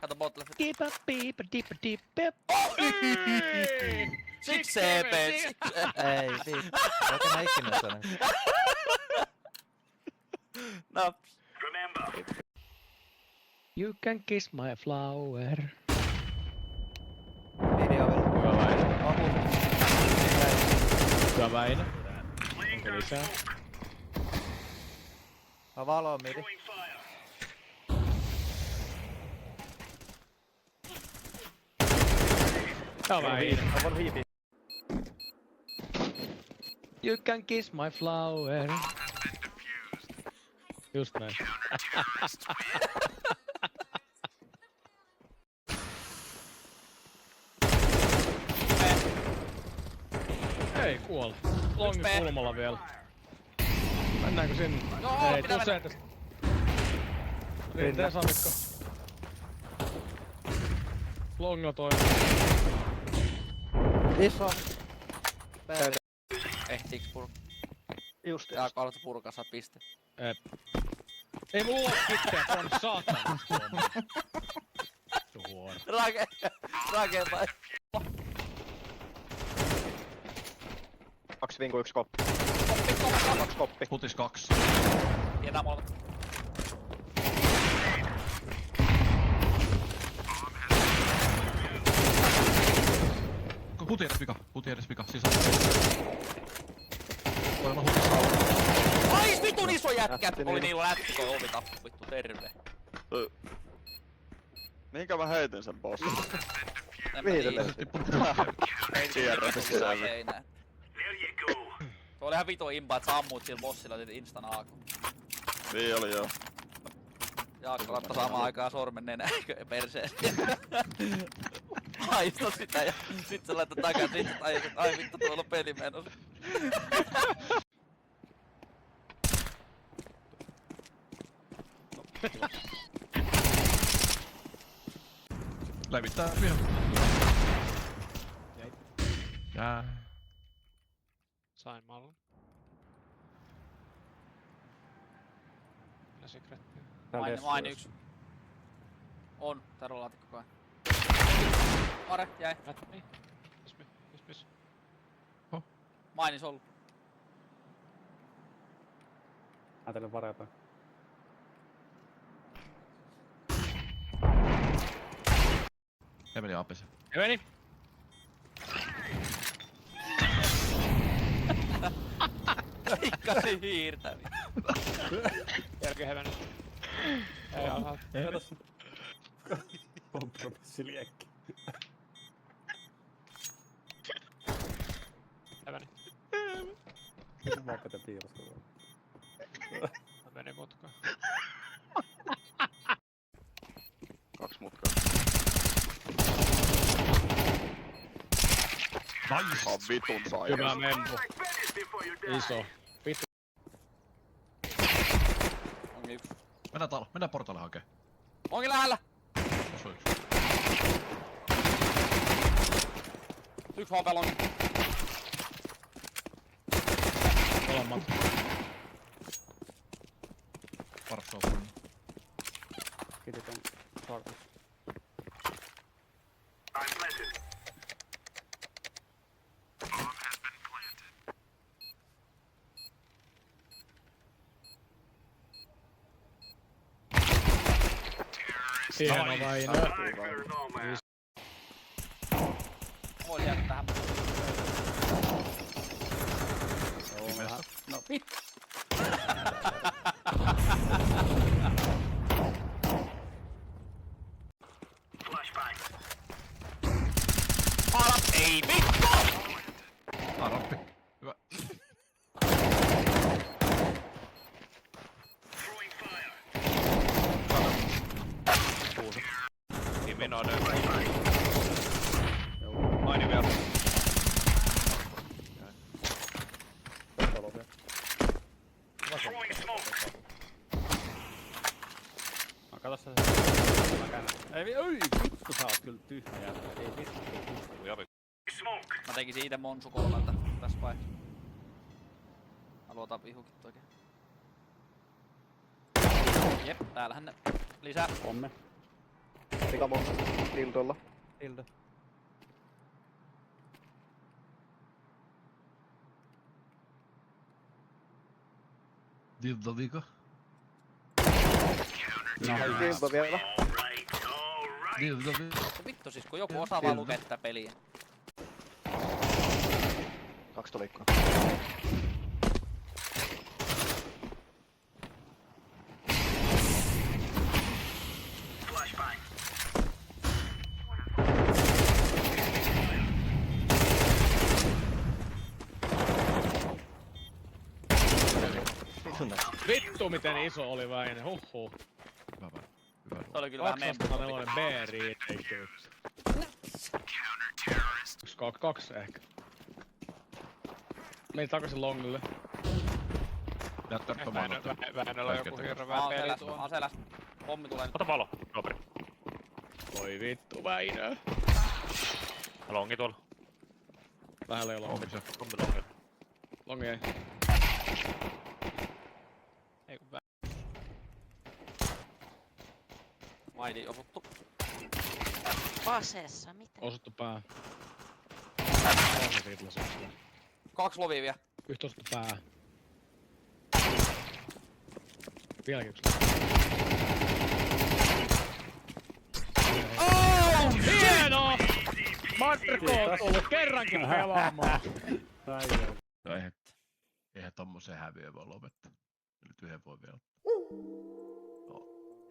Kato botlef. Siksi CP. Ei vittu. Oikein mä ikinä sanon. Naps. You can kiss my flower. Video vielä. Hyvä Väinö. Apu. Hyvä Väinö. Onko lisää? Mä valoo midi. Hyvä Väinö. I want heat. You can kiss my flower. Just näin. Ei kuole. Longin kulmalla vielä. Mennäänkö sinne? Joo, ei, tuu se tästä. Rinteen Samikko. Longilla toinen. Iso. Ehtiiks purkaa? Just. Ja aloita purkaa, saa piste. Ei mulla oo kitteä, on saatana. Se on huono. Rake vai? 2 vinku, 1 koppi. Koppi. 2 koppi. Putis 2. Tietää molemmat. Puti edes vika, sisään. Voi olla hutis. Ai vitun iso jätkä! Oli niin lätti toi ovi tappu, vittu terve. Mihinkä mä heitin sen bossin? Mihin se Tiedä. Seinään. Tuo oli ihan vitu impa, et sä ammuit sillä bossilla instan aaku. Niin oli joo. Jaakko laittaa samaan aikaan sormen nenäkö ja perseen. Haisto sitä ja sit sä laitat takas, sit sä tajut, et ai vittu tuolla on peli menossa. Levittää vielä. Jää. Sain mallon. Ja secrettiä. Main yks. On, täällä on laatikko kai. Mare, jäi. Niin. Pis. Mainis ollu. Ajatellen varapaa. Emeli apese. Meni. Pikkasin hiirtävi. Jälkeen ei alhaa. Kompromissiliekki. Meni. Mä opeten piilosta. Meni mutkaan. 2 mutkaa. Nice! On vitun sairas. Hyvä mempu. Iso. Vittu. Onkin yks. Mennään portaille hakee. Onkin lähellä! Tuossa on yksi. Yks HP longi. Molemmat. Paras on. Kititän sarkas. Hieno Väinö. Voin jäädä tähän. No vittu. Ala! Ei vittu! Rappi. Hyvä. Kiminoinen. Maini vielä. Kato se. Mä käännän. Ei vittu sä oot kyllä tyhmä jätkä. Ei vittu. Mä tekisin ite Monsu kolmelta tässä vaiheessa. Mä luotan vihukit oikein. Jep, täällähän ne lisää. Pomme. Pikamo. Dildolla. Dildo. Dildo vika. Dildo vielä. Dildo vika. Vittu siis kun joku osaa vaan lukea tätä peliä. 2 tolikkoa. Vittu miten iso oli Väinö, huhhuh. Hyvä vai? Hyvä. Se oli kyllä vähän 204 B-riiteikki. 1-2 ehkä. Meni takaisin longille. Näyttää tomaan ottaa. Väinöllä on joku hirveä peli Aseläs, tuo. aseläs. Pommi tulee nyt. Ota valo, Robert. Oi vittu Väinö. Longi tuolla. Lähellä ei ole longi. Pommi longi. Longi ei. Ei kun Maidi osuttu. Aseessa, mitä? Osuttu pää. Siitä lasista. 2 lovia vielä. Yhtä osuttu pää. Vieläkin yksi. Hienoa! Marko on tullut kerrankin pelaamaan. No eihän tommosen häviö voi lopettaa. Nyt yhden voi vielä.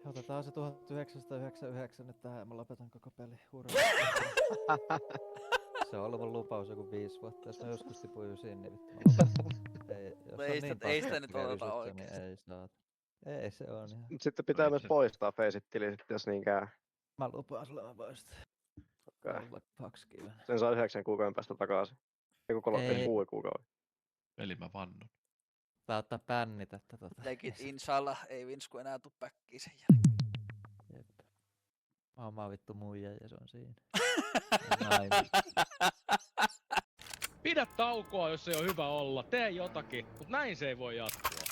Otetaan se 1999 nyt tähän ja mä lopetan koko peli. Hurra. Se on ollut mun lupaus joku 5 vuotta. Jos mä joskus tipuin ysiin, niin vittu mä lopetan. Ei sitä nyt oteta oikeesti. Ei saa. Ei se on ihan. Mut sitten pitää myös poistaa Faceit-tili sitten jos niin käy. Mä lupaan sulle mä poistan. Okay. Pakskiven. Sen saa 9 kuukauden päästä takaisin. Eiku 6 kuukauden. Eli mä vannon. Tää ottaa pännitä tätä. Legit inshallah, ei Vinsku enää tuu päkkiin sen jälkeen. Jep. Mä oon vittu muija ja se on siinä. Nainen. Pidä taukoa, jos ei ole hyvä olla. Tee jotakin, mut näin se ei voi jatkua.